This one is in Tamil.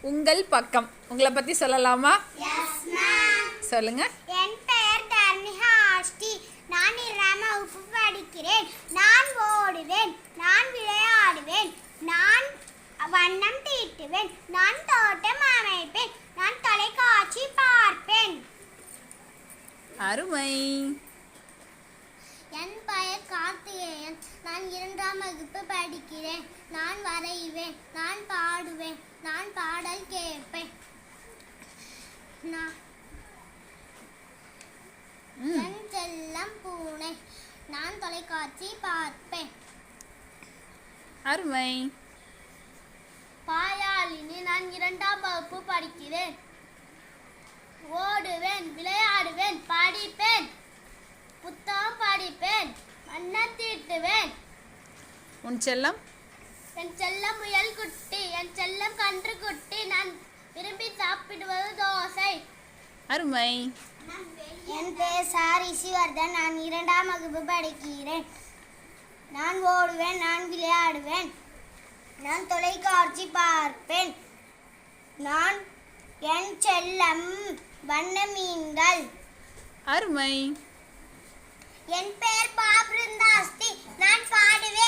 உங்கள் பக்கம். உங்களை பற்றி சொல்லலாமா? சொல்லுங்க. என் பெயர் தர்ணிகா ஆஷ்டி. நான் 2ஆம் வகுப்பு படிக்கிறேன். நான் ஓடுவேன், நான் விளையாடுவேன், நான் வண்ணம் தீட்டுவேன், நான் தோட்டம் அமைப்பேன், நான் தொலைக்காட்சி பார்ப்பேன். அருமை. என் பெயர் கார்த்திகேயன். நான் 2ஆம் வகுப்பு படிக்கிறேன். நான் வரைவேன், நான் பாடுவேன், நான் பாடல் கேட்பேன். என் செல்லம் பூனை. நான் தொலைக்காட்சி பார்ப்பேன். அருமை. பாயாலினி. நான் 2ஆம் வகுப்பு படிக்கிறேன். ஓடுவேன், விளையாடுவேன், படிப்பேன், புத்தகம் படிப்பேன், வண்ணம் தீட்டுவேன். உன் செல்லம்? என் செல்லம் முயல் குட்டி. என் செல்லம் கன்று குட்டி. நான் விரும்பி சாப்பிடுவது தோசை. அருமை. என் பேர் சாரிசிவர்தன். நான் 2ஆம் வகுப்பு படிக்கிறேன். நான் ஓடுவேன், நான் விளையாடுவேன், நான் தொலைக்காட்சி பார்ப்பேன். நான் என் செல்லம் வண்ண மீன்கள். அருமை. என் பெயர் பாப்ருந்தாஸ்தி. நான் பாடுவேன்.